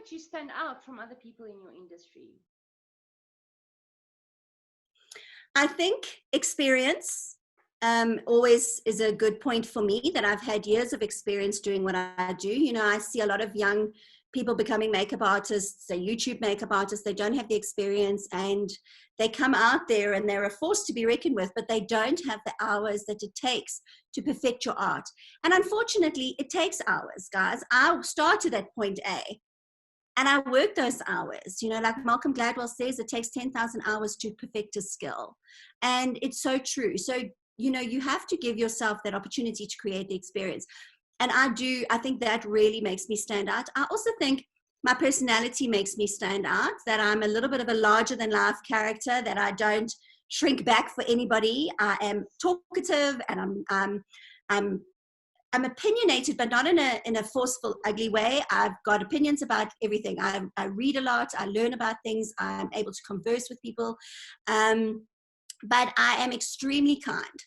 makes you stand out from other people in your industry? I think experience always is a good point for me, that I've had years of experience doing what I do. You know, I see a lot of young people becoming makeup artists, say YouTube makeup artists. They don't have the experience, and they come out there and they're a force to be reckoned with, but they don't have the hours that it takes to perfect your art. And unfortunately, it takes hours, guys. I started at point A, and I work those hours, you know, like Malcolm Gladwell says, it takes 10,000 hours to perfect a skill. And it's so true. So, you know, you have to give yourself that opportunity to create the experience. And I think that really makes me stand out. I also think my personality makes me stand out, that I'm a little bit of a larger than life character, that I don't shrink back for anybody. I am talkative, and I'm opinionated, but not in a forceful, ugly way. I've got opinions about everything. I read a lot. I learn about things. I'm able to converse with people. But I am extremely kind.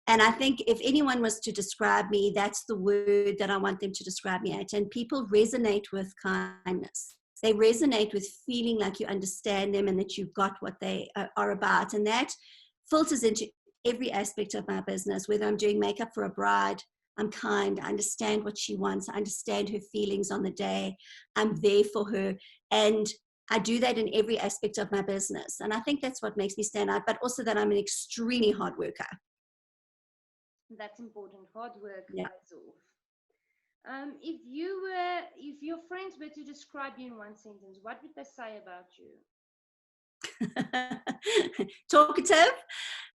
And I think if anyone was to describe me, that's the word that I want them to describe me at. And people resonate with kindness. They resonate with feeling like you understand them and that you've got what they are about. And that filters into every aspect of my business, whether I'm doing makeup for a bride. I'm kind. I understand what she wants. I understand her feelings on the day. I'm there for her. And I do that in every aspect of my business. And I think that's what makes me stand out, but also that I'm an extremely hard worker. That's important. Hard work Yeah. pays off. If your friends were to describe you in one sentence, what would they say about you? Talkative,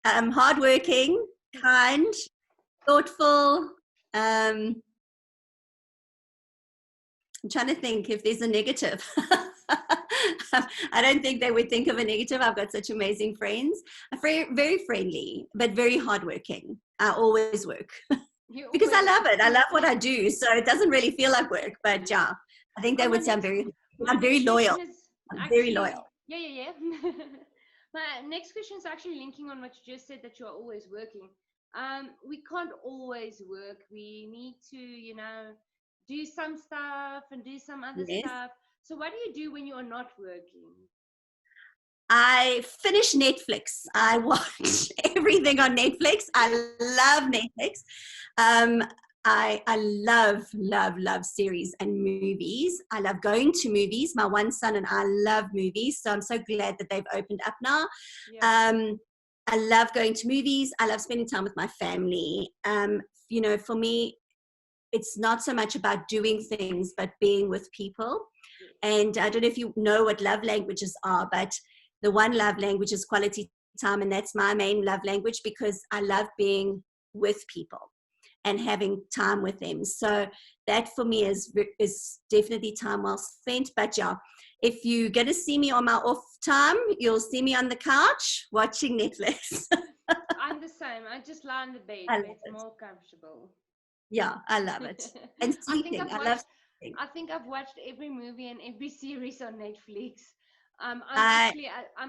hardworking, kind, thoughtful. I'm trying to think if there's a negative. I don't think they would think of a negative. I've got such amazing friends. Very, very friendly, but very hardworking. I always work because I love it. I love what I do. So it doesn't really feel like work, but yeah, I think they would say I'm very loyal. I'm very loyal. Yeah. My next question is actually linking on what you just said, that you are always working. We can't always work. We need to, do some stuff and do some other stuff. So what do you do when you are not working? I finish Netflix. I watch everything on Netflix. I love Netflix. I love series and movies. I love going to movies. My one son and I love movies, so I'm so glad that they've opened up now. Yeah. I love going to movies. I love spending time with my family. For me, it's not so much about doing things, but being with people. And I don't know if you know what love languages are, but the one love language is quality time. And that's my main love language, because I love being with people and having time with them. So that for me is definitely time well spent. But yeah, if you're going to see me on my off time, you'll see me on the couch watching Netflix. I'm the same. I just lie on the bed where it's more comfortable. Yeah, I love it. And sleeping. I love sleeping. I think I've watched every movie and every series on Netflix. I'm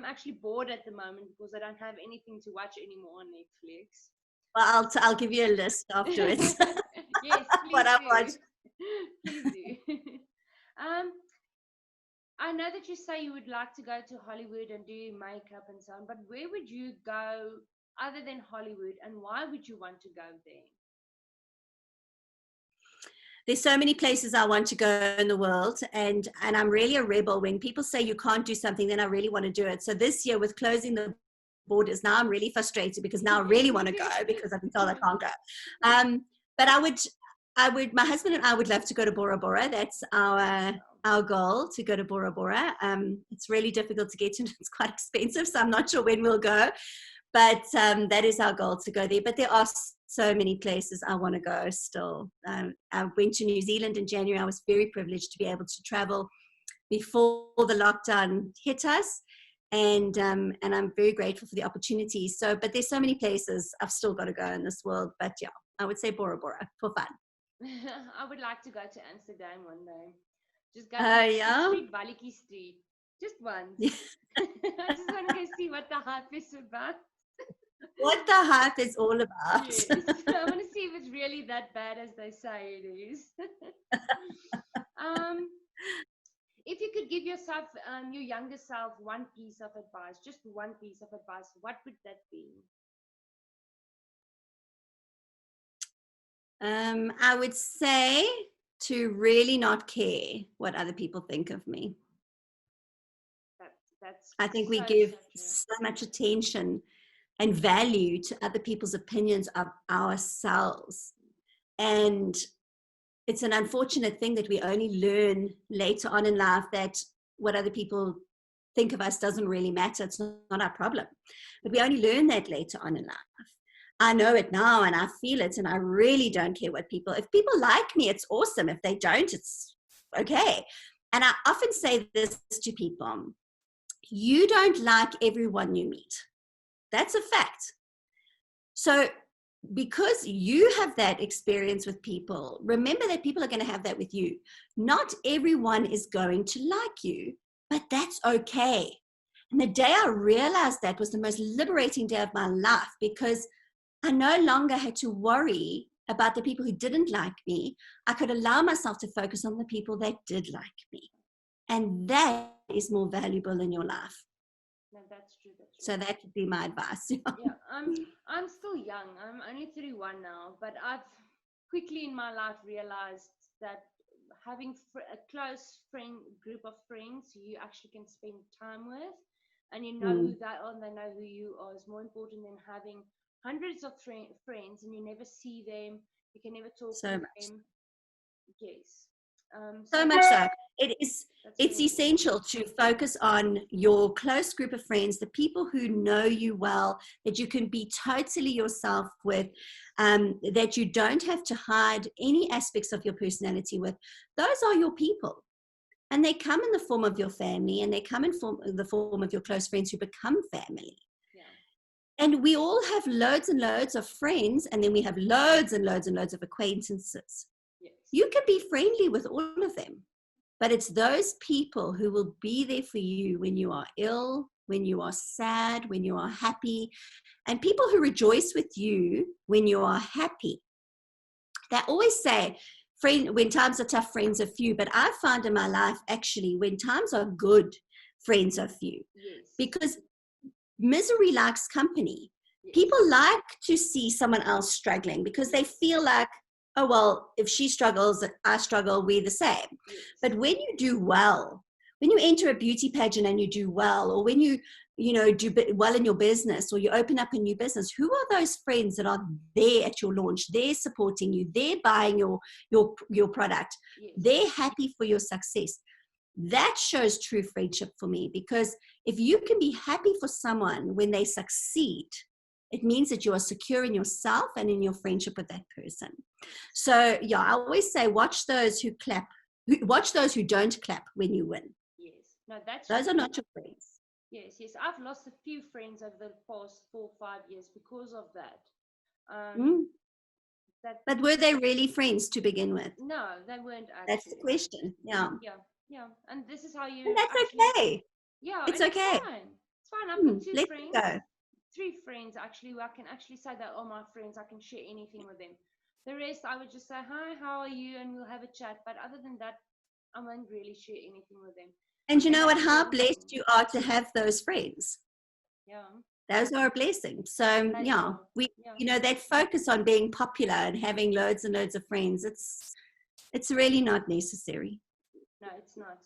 actually bored at the moment because I don't have anything to watch anymore on Netflix. Well, I'll give you a list afterwards. Yes, please what I've do. watched. Please do. I know that you say you would like to go to Hollywood and do makeup and so on, but where would you go other than Hollywood, and why would you want to go there? There's so many places I want to go in the world, and I'm really a rebel. When people say you can't do something, then I really want to do it. So this year, with closing the borders, now I'm really frustrated because now I really want to go, because I've been told I can't go. But I would, my husband and I would love to go to Bora Bora. That's our goal, to go to Bora Bora. It's really difficult to get to. It's quite expensive, so I'm not sure when we'll go. But that is our goal, to go there. But there are so many places I want to go still. I went to New Zealand in January. I was very privileged to be able to travel before the lockdown hit us. And I'm very grateful for the opportunity. So, but there's so many places I've still got to go in this world. But yeah, I would say Bora Bora for fun. I would like to go to Amsterdam one day. Just go to Street, Baliki Street. Just once. I just want to go see what the hype is about. What the hype is all about. Yes. I want to see if it's really that bad as they say it is. If you could give yourself, your younger self, one piece of advice, just one piece of advice, what would that be? I would say to really not care what other people think of me. That's I think we so, give so true. so much attention and value to other people's opinions of ourselves. And it's an unfortunate thing that we only learn later on in life that what other people think of us doesn't really matter. It's not our problem. But we only learn that later on in life. I know it now and I feel it, and I really don't care what people, if people like me, it's awesome. If they don't, it's okay. And I often say this to people: you don't like everyone you meet. That's a fact. So because you have that experience with people, remember that people are going to have that with you. Not everyone is going to like you, but that's okay. And the day I realized that was the most liberating day of my life, because I no longer had to worry about the people who didn't like me. I could allow myself to focus on the people that did like me. And that is more valuable in your life. No, that's true. That's true. So that would be my advice. Yeah, I'm still young. I'm only 31 now, but I've quickly in my life realized that having a close friend group of friends who you actually can spend time with, and you know who they are and they know who you are, is more important than having hundreds of friends and you never see them, you can never talk So to much. them. Yes. So much so. It's very essential to focus on your close group of friends, the people who know you well, that you can be totally yourself with, that you don't have to hide any aspects of your personality with. Those are your people. And they come in the form of your family, and they come in the form of your close friends who become family. Yeah. And we all have loads and loads of friends, and then we have loads and loads and loads of acquaintances. Yes. You can be friendly with all of them, but it's those people who will be there for you when you are ill, when you are sad, when you are happy, and people who rejoice with you when you are happy. They always say, when times are tough, friends are few. But I found in my life, actually, when times are good, friends are few. Yes. Because misery likes company. Yes. People like to see someone else struggling because they feel like, oh, well, if she struggles, I struggle, we're the same. Yes. But when you do well, when you enter a beauty pageant and you do well, or when you do well in your business, or you open up a new business, who are those friends that are there at your launch? They're supporting you. They're buying your product. Yes. They're happy for your success. That shows true friendship for me, because if you can be happy for someone when they succeed, it means that you are secure in yourself and in your friendship with that person. So yeah, I always say, watch those who don't clap when you win. Yes. No, those are not your friends. Yes, yes. I've lost a few friends over the past 4 or 5 years because of that. But were they really friends to begin with? No, they weren't actually. That's the question. Yeah. Yeah, yeah. And this is how you. And that's okay. Yeah, it's okay. It's fine. It's fine. I've got 2 friends. Go. 3 friends actually, where I can actually say that are my friends. I can share anything with them. The rest, I would just say, hi, how are you? And we'll have a chat. But other than that, I won't really share anything with them. And you know what? How blessed you are to have those friends. Yeah. Those are a blessing. So yeah, that focus on being popular and having loads and loads of friends, it's really not necessary. No, it's not.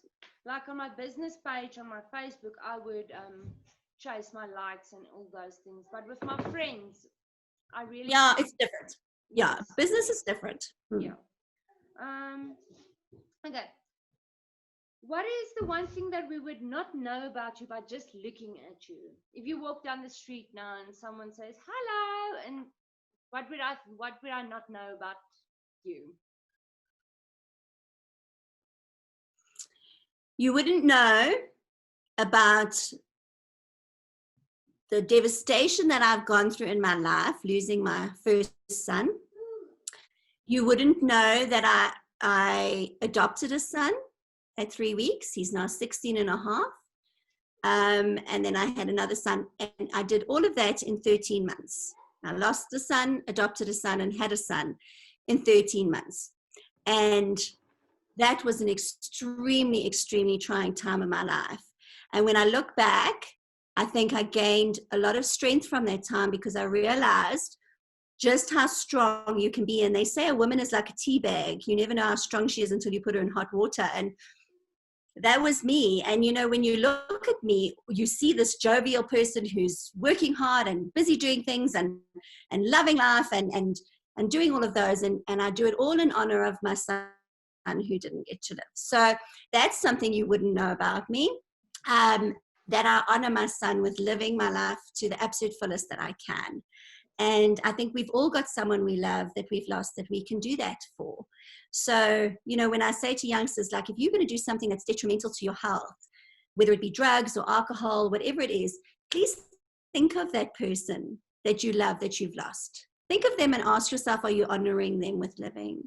Like on my business page on my Facebook, I would chase my likes and all those things. But with my friends, I really it's different. Yeah, business is different. Yeah. Okay. What is the one thing that we would not know about you by just looking at you? If you walk down the street now and someone says hello, and what would I not know about you? You wouldn't know about the devastation that I've gone through in my life, losing my first son. You wouldn't know that I adopted a son at 3 weeks. He's now 16 and a half. And then I had another son, and I did all of that in 13 months. I lost a son, adopted a son, and had a son in 13 months. And that was an extremely, extremely trying time in my life. And when I look back, I think I gained a lot of strength from that time because I realized just how strong you can be. And they say a woman is like a tea bag. You never know how strong she is until you put her in hot water. And that was me. And, you know, when you look at me, you see this jovial person who's working hard and busy doing things and loving life and doing all of those. And I do it all in honor of my son who didn't get to live. So that's something you wouldn't know about me. That I honor my son with living my life to the absolute fullest that I can. And I think we've all got someone we love that we've lost that we can do that for. So, you know, when I say to youngsters, like, if you're going to do something that's detrimental to your health, whether it be drugs or alcohol, whatever it is, please think of that person that you love that you've lost. Think of them and ask yourself, are you honoring them with living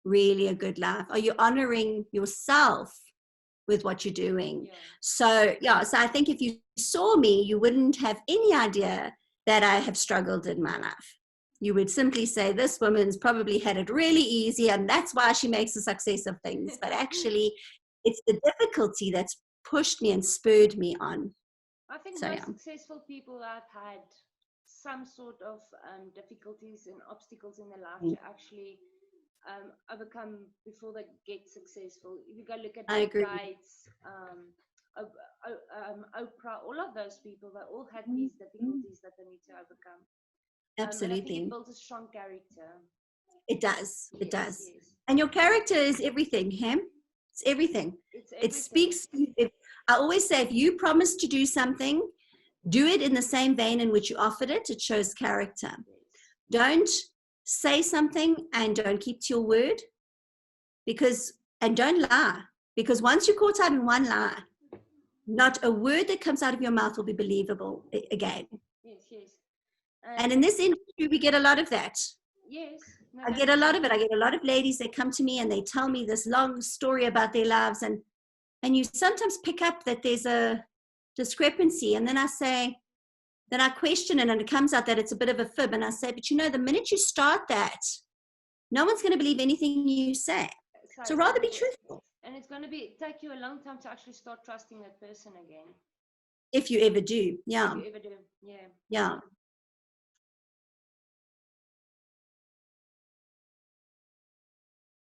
really a good life? Are you honoring yourself with what you're doing? Yeah. So I think if you saw me, you wouldn't have any idea that I have struggled in my life. You would simply say, this woman's probably had it really easy and that's why she makes a success of things. But actually, it's the difficulty that's pushed me and spurred me on. I think most successful people have had some sort of difficulties and obstacles in their life to actually overcome before they get successful. If you go look at Bill Gates, Oprah, all of those people, they all had these difficulties that they need to overcome. Absolutely. And I think it builds a strong character. It does. Yes, it does. Yes. And your character is everything, Hem. It's everything. It speaks. I always say, if you promise to do something, do it in the same vein in which you offered it. It shows character. Yes. Don't say something and don't keep to your word, and don't lie, because once you're caught out in one lie, not a word that comes out of your mouth will be believable again. Yes. And in this industry, we get a lot of that. Yes. I get a lot of it. I get a lot of ladies that come to me and they tell me this long story about their lives, and you sometimes pick up that there's a discrepancy, and then I question it, and it comes out that it's a bit of a fib, and I say, but you know, the minute you start that, no one's going to believe anything you say. So rather be truthful. And it's going to take you a long time to actually start trusting that person again. If you ever do, yeah. If you ever do, yeah. Yeah.